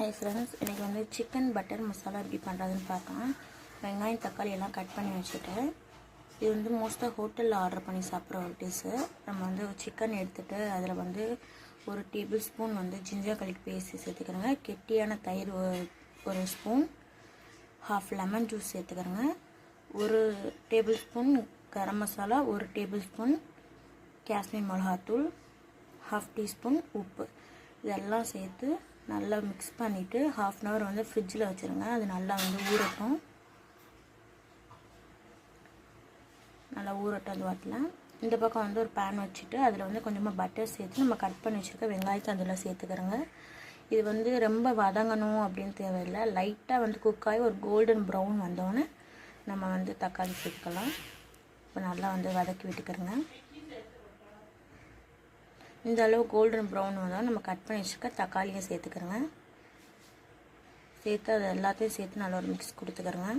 Hi friends, இன்றைக்கி வந்து chicken butter masala எப்படி பண்ணுறதுன்னு பார்க்கலாம். வெங்காயம் தக்காளி எல்லாம் கட் பண்ணி வச்சுட்டு, இது வந்து மோஸ்ட்டாக ஹோட்டலில் ஆர்டர் பண்ணி சாப்பிட்ற ஒரு டிஷ்ஷு. நம்ம வந்து சிக்கன் எடுத்துகிட்டு அதில் வந்து ஒரு டேபிள் ஸ்பூன் வந்து ஜிஞ்சர் கார்லிக் பேஸ்ட் சேர்த்துக்கிறேங்க. கெட்டியான தயிர் ஒரு ஸ்பூன், ஹாஃப் லெமன் ஜூஸ் சேர்த்துக்கிறேங்க. ஒரு டேபிள் ஸ்பூன் கரம் மசாலா, ஒரு டேபிள் ஸ்பூன் காஷ்மீர் மிளகாத்தூள், ஹாஃப் டீஸ்பூன் உப்பு, இதெல்லாம் சேர்த்து நல்லா மிக்ஸ் பண்ணிவிட்டு ½ அன் ஹவர் வந்து ஃப்ரிட்ஜில் வச்சுருங்க. அது நல்லா வந்து ஊறட்டும். நல்லா ஊறட்டும். அது வாட்டில் இந்த பக்கம் வந்து ஒரு பேன் வச்சுட்டு அதில் வந்து கொஞ்சமாக பட்டர் சேர்த்து நம்ம கட் பண்ணி வச்சுருக்க வெங்காயத்தை அதில் சேர்த்துக்கிறோங்க. இது வந்து ரொம்ப வதங்கணும் அப்படின்னு தேவையில்லை. லைட்டாக வந்து குக்காகி ஒரு கோல்டன் ப்ரௌன் வந்தோடனே நம்ம வந்து தக்காளி சேர்த்துக்கலாம். இப்போ நல்லா வந்து வதக்கி விட்டுக்கிறோங்க. இந்த அளவு கோல்டன் ப்ரௌன் வந்தால் நம்ம கட் பண்ணி வச்சுருக்க தக்காளியை சேர்த்துக்கிறோங்க. சேர்த்து அது எல்லாத்தையும் சேர்த்து நல்லா ஒரு மிக்ஸ் கொடுத்துக்கிறோங்க.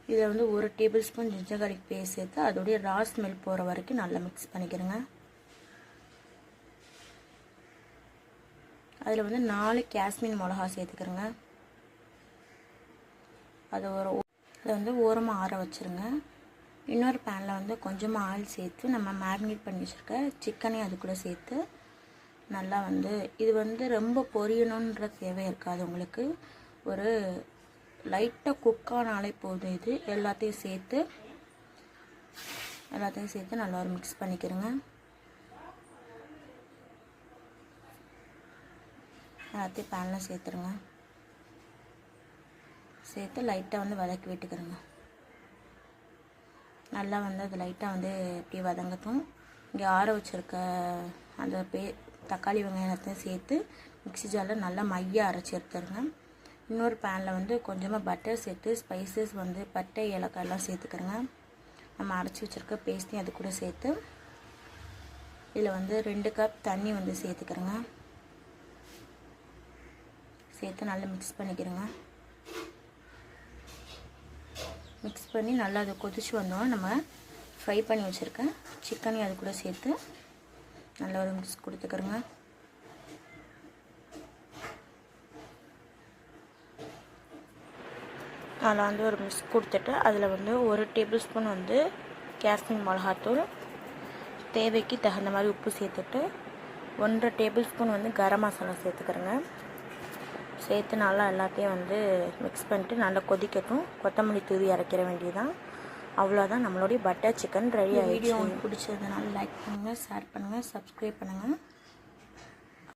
இதில் வந்து ஒரு tablespoon ginger garlic paste சேர்த்து அதோடைய ரா ஸ்மெல் போகிற வரைக்கும் நல்லா மிக்ஸ் பண்ணிக்கிறோங்க. அதில் வந்து 4 காஷ்மீர் மிளகா சேர்த்துக்கிறோங்க. அதை வந்து ஓரமாக ஆற வச்சுருங்க. இன்னொரு பேனில் வந்து கொஞ்சமாக ஆயில் சேர்த்து நம்ம மேரினேட் பண்ணி வச்சுருக்க சிக்கனையும் அது கூட சேர்த்து நல்லா வந்து இது வந்து ரொம்ப பொரியணுன்ற தேவை இருக்காது. உங்களுக்கு ஒரு லைட்டாக குக்கானாலே போதும். இது எல்லாத்தையும் சேர்த்து நல்லா ஒரு மிக்ஸ் பண்ணிக்கிறோங்க. எல்லாத்தையும் பேனில் சேர்த்துருங்க. சேர்த்து லைட்டாக வந்து வதக்கி விட்டுக்கிறோங்க. நல்லா வந்து அது லைட்டாக வந்து இப்படி வதங்கட்டும். இங்கே ஆற வச்சுருக்க அந்த தக்காளி வெங்காயத்தையும் சேர்த்து மிக்ஸி ஜாரில் நல்லா மையாக அரைச்சி எடுத்துருங்க. இன்னொரு பேனில் வந்து கொஞ்சமாக பட்டர் சேர்த்து ஸ்பைசஸ் வந்து பட்டை ஏலக்காய் எல்லாம் சேர்த்துக்கிறோங்க. நம்ம அரைச்சி வச்சுருக்க பேஸ்ட்டையும் அது கூட சேர்த்து இதில் வந்து 2 கப் தண்ணி வந்து சேர்த்துக்கிறோங்க. சேர்த்து நல்லா மிக்ஸ் பண்ணிக்கிறோங்க. மிக்ஸ் பண்ணி நல்லா அதை கொதிச்சு வந்தோம். நம்ம ஃப்ரை பண்ணி வச்சுருக்கேன் சிக்கனையும் அது கூட சேர்த்து நல்லா ஒரு மிக்ஸ் கொடுத்துக்கிறோங்க. அதில் வந்து ஒரு மிக்ஸ் கொடுத்துட்டு அதில் வந்து ஒரு டேபிள் ஸ்பூன் வந்து காஷ்மீர் மிளகாத்தூள், தேவைக்கு தகுந்த மாதிரி உப்பு சேர்த்துட்டு 1.5 டேபிள் ஸ்பூன் வந்து கரம் மசாலா சேர்த்துக்கிறோங்க. சேர்த்து நல்லா எல்லாத்தையும் வந்து மிக்ஸ் பண்ணிட்டு நல்லா கொதிக்கட்டும். கொத்தமல்லி தூவி இறக்கிற வேண்டியதான். அவ்வளோதான், நம்மளுடைய பட்டர் சிக்கன் ரெடி ஆகிடுச்சு. வீடியோ உங்களுக்கு பிடிச்சதுனால லைக் பண்ணுங்கள், ஷேர் பண்ணுங்கள், சப்ஸ்கிரைப் பண்ணுங்கள்.